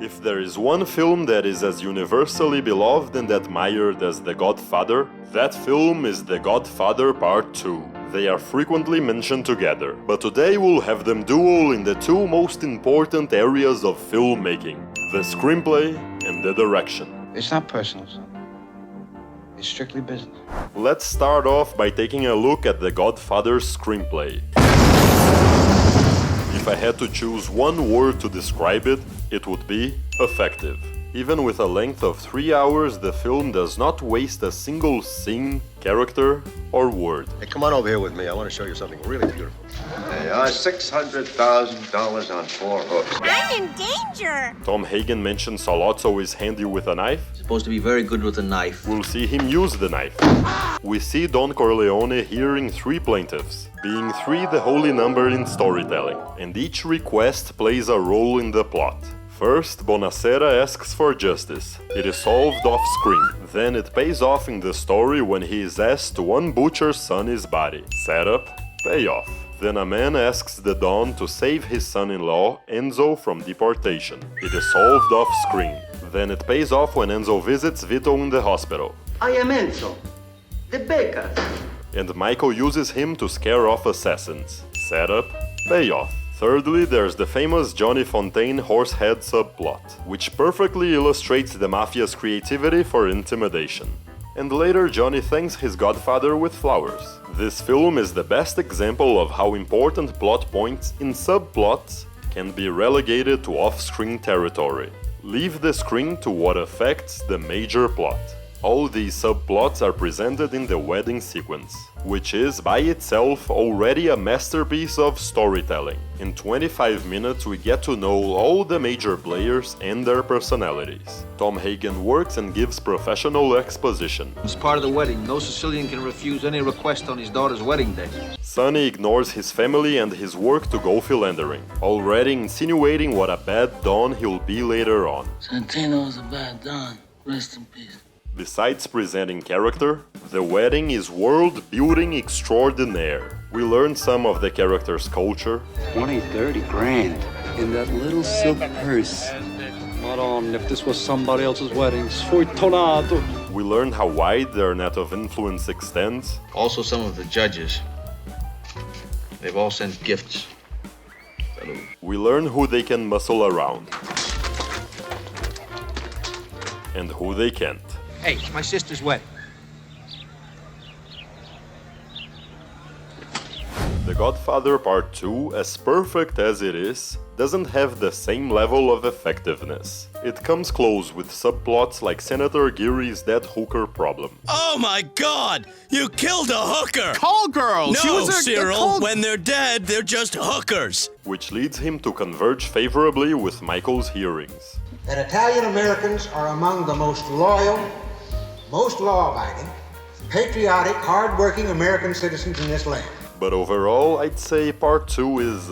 If there is one film that is as universally beloved and admired as The Godfather, that film is The Godfather Part 2. They are frequently mentioned together, but today we'll have them duel in the two most important areas of filmmaking, the screenplay and the direction. It's not personal, son. It's strictly business. Let's start off by taking a look at The Godfather's screenplay. If I had to choose one word to describe it, it would be effective. Even with a length of 3 hours, the film does not waste a single scene, character, or word. Hey, come on over here with me. I want to show you something really beautiful. They are $600,000 on 4 hooks. I'm in danger! Tom Hagen mentions Salazzo is handy with a knife. Supposed to be very good with a knife. We'll see him use the knife. We see Don Corleone hearing 3 plaintiffs, being 3 the holy number in storytelling, and each request plays a role in the plot. First, Bonacera asks for justice. It is solved off-screen. Then it pays off in the story when he is asked to unbutcher Sonny's body. Setup, payoff. Then a man asks the Don to save his son-in-law, Enzo, from deportation. It is solved off-screen. Then it pays off when Enzo visits Vito in the hospital. I am Enzo, the baker. And Michael uses him to scare off assassins. Setup, payoff. Thirdly, there's the famous Johnny Fontaine horsehead subplot, which perfectly illustrates the mafia's creativity for intimidation. And later, Johnny thanks his godfather with flowers. This film is the best example of how important plot points in subplots can be relegated to off-screen territory. Leave the screen to what affects the major plot. All these subplots are presented in the wedding sequence, which is by itself already a masterpiece of storytelling. In 25 minutes we get to know all the major players and their personalities. Tom Hagen works and gives professional exposition. It's part of the wedding. No Sicilian can refuse any request on his daughter's wedding day. Sonny ignores his family and his work to go philandering, already insinuating what a bad Don he'll be later on. Santino's a bad Don. Rest in peace. Besides presenting character, the wedding is world-building extraordinaire. We learn some of the character's culture. 20, 30 grand in that little silk purse. Marlon, if this was somebody else's wedding, sfortunato. We learn how wide their net of influence extends. Also, some of the judges. They've all sent gifts. Salud. We learn who they can muscle around. And who they can't. Hey, it's my sister's wedding. The Godfather Part 2, as perfect as it is, doesn't have the same level of effectiveness. It comes close with subplots like Senator Geary's dead hooker problem. Oh my God! You killed a hooker! Call girl! No, Cyril, when they're dead, they're just hookers! Which leads him to converge favorably with Michael's hearings. That Italian Americans are among the most loyal, most law-abiding, patriotic, hard-working American citizens in this land. But overall, I'd say Part 2 is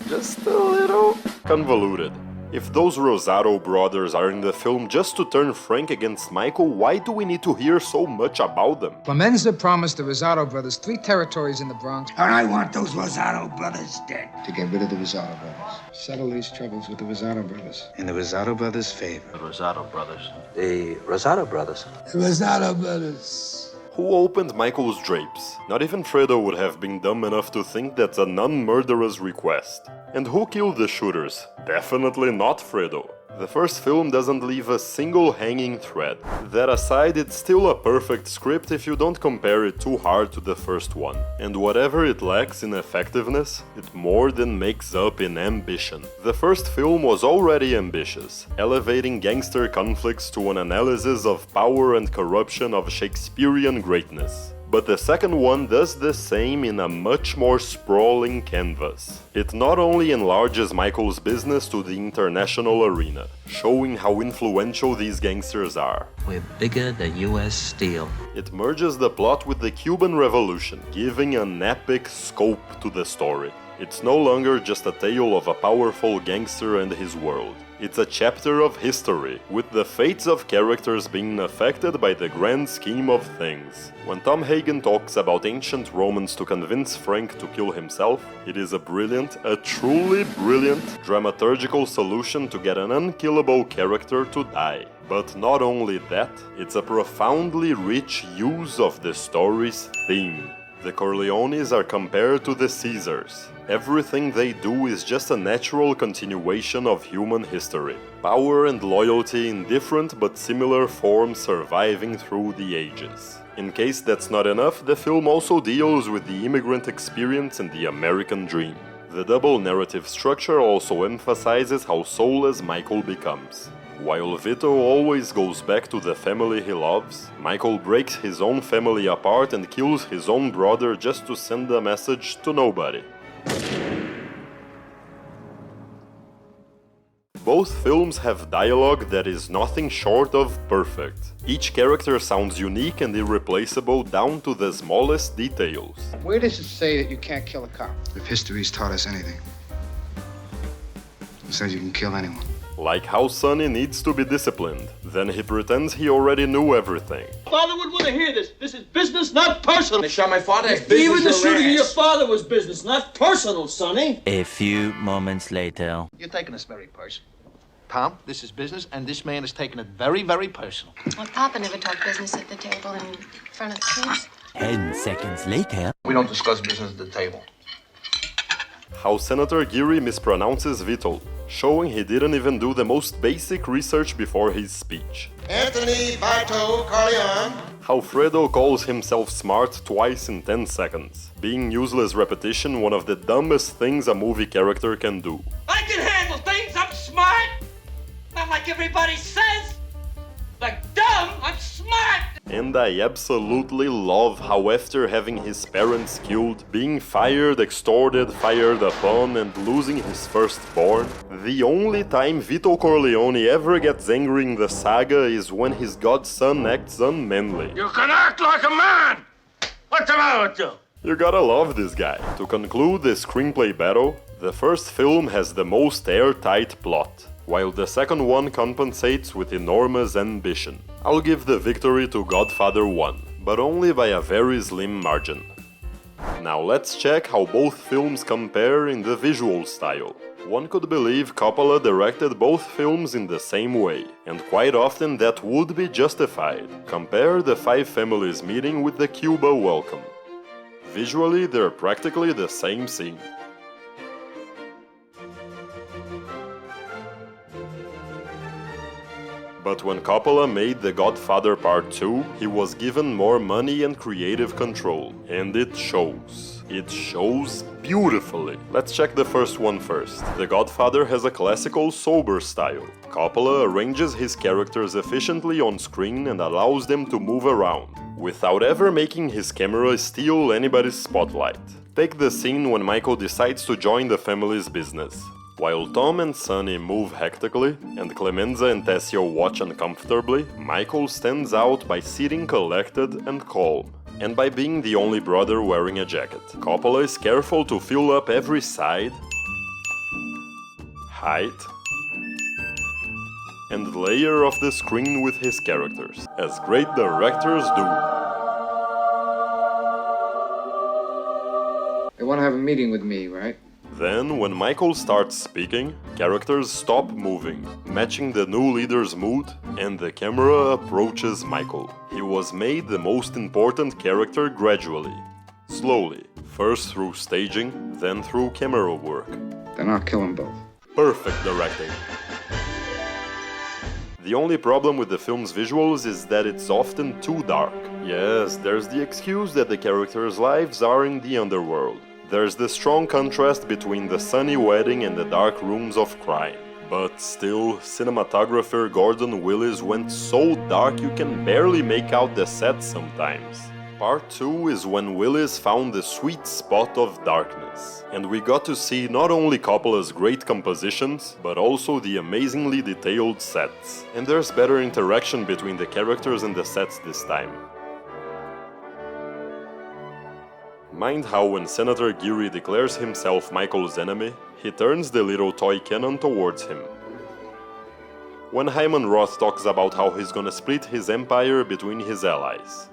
just a little convoluted. If those Rosato brothers are in the film just to turn Frank against Michael, why do we need to hear so much about them? Clemenza promised the Rosato brothers 3 territories in the Bronx. And I want those Rosato brothers dead. To get rid of the Rosato brothers. Settle these troubles with the Rosato brothers. In the Rosato brothers' favor. The Rosato brothers. The Rosato brothers. The Rosato brothers. Who opened Michael's drapes? Not even Fredo would have been dumb enough to think that's a non-murderer's request. And who killed the shooters? Definitely not Fredo. The first film doesn't leave a single hanging thread. That aside, it's still a perfect script if you don't compare it too hard to the first one. And whatever it lacks in effectiveness, it more than makes up in ambition. The first film was already ambitious, elevating gangster conflicts to an analysis of power and corruption of Shakespearean greatness. But the second one does the same in a much more sprawling canvas. It not only enlarges Michael's business to the international arena, showing how influential these gangsters are. We're bigger than US Steel. It merges the plot with the Cuban Revolution, giving an epic scope to the story. It's no longer just a tale of a powerful gangster and his world. It's a chapter of history, with the fates of characters being affected by the grand scheme of things. When Tom Hagen talks about ancient Romans to convince Frank to kill himself, it is a truly brilliant, dramaturgical solution to get an unkillable character to die. But not only that, it's a profoundly rich use of the story's theme. The Corleones are compared to the Caesars. Everything they do is just a natural continuation of human history. Power and loyalty in different but similar forms surviving through the ages. In case that's not enough, the film also deals with the immigrant experience and the American dream. The double narrative structure also emphasizes how soulless Michael becomes. While Vito always goes back to the family he loves, Michael breaks his own family apart and kills his own brother just to send a message to nobody. Both films have dialogue that is nothing short of perfect. Each character sounds unique and irreplaceable down to the smallest details. Where does it say that you can't kill a cop? If history's taught us anything, it says you can kill anyone. Like how Sonny needs to be disciplined, then he pretends he already knew everything. Father would want to hear this. This is business, not personal. They shot my father. Even the shooting of your father was business, not personal, Sonny. A few moments later. You're taking this very personal. Tom, this is business, and this man is taking it very, very personal. Well, Papa never talked business at the table in front of the kids. 10 seconds later. We don't discuss business at the table. How Senator Geary mispronounces Vito, showing he didn't even do the most basic research before his speech. Anthony Vito Corleone. How Fredo calls himself smart twice in 10 seconds, being useless repetition one of the dumbest things a movie character can do. I can handle things. I'm smart. Not like everybody says. Like dumb, I'm smart. And I absolutely love how after having his parents killed, being fired, extorted, fired upon, and losing his firstborn, the only time Vito Corleone ever gets angry in the saga is when his godson acts unmanly. You can act like a man. What's the matter with you? You gotta love this guy. To conclude the screenplay battle, the first film has the most airtight plot, while the second one compensates with enormous ambition. I'll give the victory to Godfather 1, but only by a very slim margin. Now let's check how both films compare in the visual style. One could believe Coppola directed both films in the same way, and quite often that would be justified. Compare The Five Families Meeting with the Cuba Welcome. Visually, they're practically the same scene. But when Coppola made The Godfather Part 2, he was given more money and creative control. And it shows. It shows beautifully. Let's check the first one first. The Godfather has a classical, sober style. Coppola arranges his characters efficiently on screen and allows them to move around, without ever making his camera steal anybody's spotlight. Take the scene when Michael decides to join the family's business. While Tom and Sonny move hectically, and Clemenza and Tessio watch uncomfortably, Michael stands out by sitting collected and calm, and by being the only brother wearing a jacket. Coppola is careful to fill up every side, height, and layer of the screen with his characters, as great directors do. They want to have a meeting with me, right? Then, when Michael starts speaking, characters stop moving, matching the new leader's mood, and the camera approaches Michael. He was made the most important character gradually, slowly, first through staging, then through camera work. Then I'll kill them both. Perfect directing. The only problem with the film's visuals is that it's often too dark. Yes, there's the excuse that the characters' lives are in the underworld. There's the strong contrast between the sunny wedding and the dark rooms of crime. But still, cinematographer Gordon Willis went so dark you can barely make out the set sometimes. Part 2 is when Willis found the sweet spot of darkness, and we got to see not only Coppola's great compositions, but also the amazingly detailed sets. And there's better interaction between the characters and the sets this time. Mind how when Senator Geary declares himself Michael's enemy, he turns the little toy cannon towards him. when Hyman Roth talks about how he's gonna split his empire between his allies.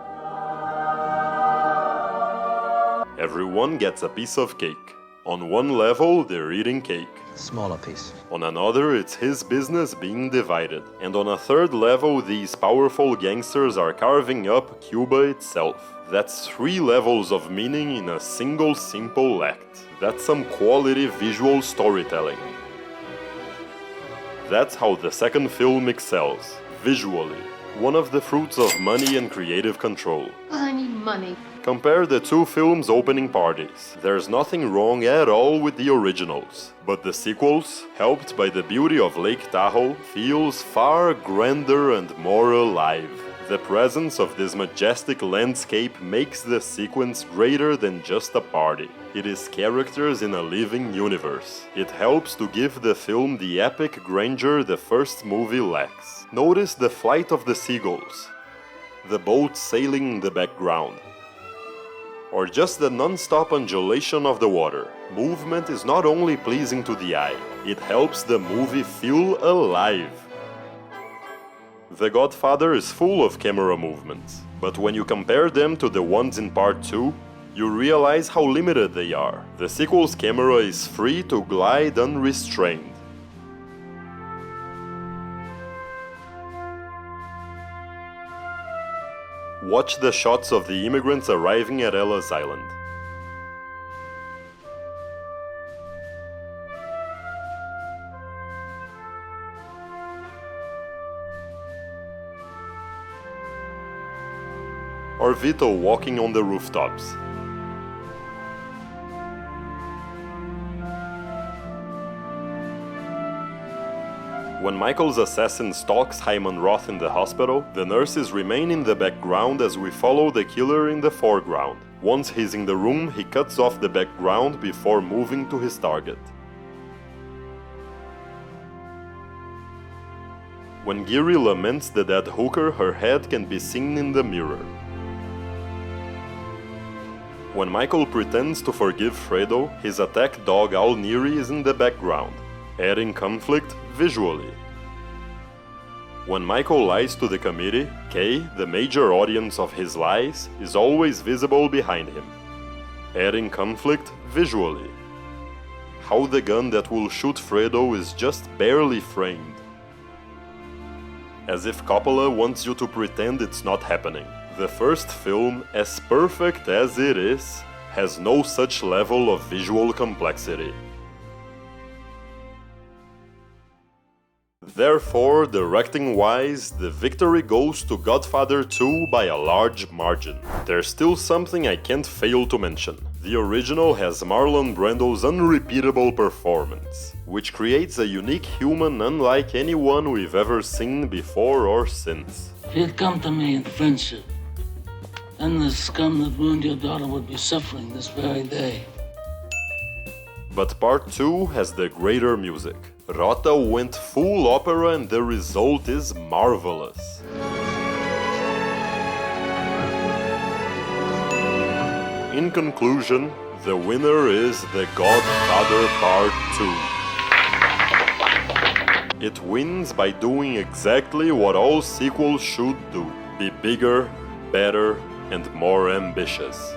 Everyone gets a piece of cake. On one level, they're eating cake. Smaller piece. On another, it's his business being divided. And on a third level, these powerful gangsters are carving up Cuba itself. That's 3 levels of meaning in a single simple act. That's some quality visual storytelling. That's how the second film excels, visually. One of the fruits of money and creative control. Well, I need money. Compare the 2 films' opening parties. There's nothing wrong at all with the originals. But the sequels, helped by the beauty of Lake Tahoe, feels far grander and more alive. The presence of this majestic landscape makes the sequence greater than just a party. It is characters in a living universe. It helps to give the film the epic grandeur the first movie lacks. Notice the flight of the seagulls, the boat sailing in the background, or just the non-stop undulation of the water. Movement is not only pleasing to the eye, it helps the movie feel alive. The Godfather is full of camera movements, but when you compare them to the ones in Part 2, you realize how limited they are. The sequel's camera is free to glide unrestrained. Watch the shots of the immigrants arriving at Ellis Island. Or Vito walking on the rooftops. When Michael's assassin stalks Hyman Roth in the hospital, the nurses remain in the background as we follow the killer in the foreground. Once he's in the room, he cuts off the background before moving to his target. When Geary laments the dead hooker, her head can be seen in the mirror. When Michael pretends to forgive Fredo, his attack dog Al Neri is in the background, adding conflict visually. When Michael lies to the committee, Kay, the major audience of his lies, is always visible behind him, adding conflict visually. How the gun that will shoot Fredo is just barely framed. As if Coppola wants you to pretend it's not happening. The first film, as perfect as it is, has no such level of visual complexity. Therefore, directing-wise, the victory goes to Godfather 2 by a large margin. There's still something I can't fail to mention. The original has Marlon Brando's unrepeatable performance, which creates a unique human unlike anyone we've ever seen before or since. If you'd come to me in friendship, then the scum that ruined your daughter would be suffering this very day. But Part 2 has the greater music. Rota went full opera and the result is marvelous. In conclusion, the winner is The Godfather Part 2. It wins by doing exactly what all sequels should do. Be bigger, better, and more ambitious.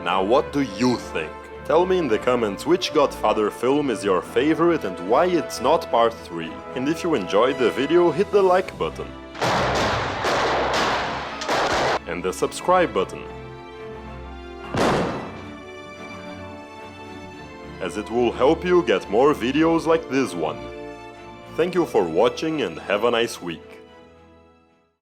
Now what do you think? Tell me in the comments which Godfather film is your favorite and why it's not Part 3. And if you enjoyed the video, hit the like button. And the subscribe button. As it will help you get more videos like this one. Thank you for watching and have a nice week.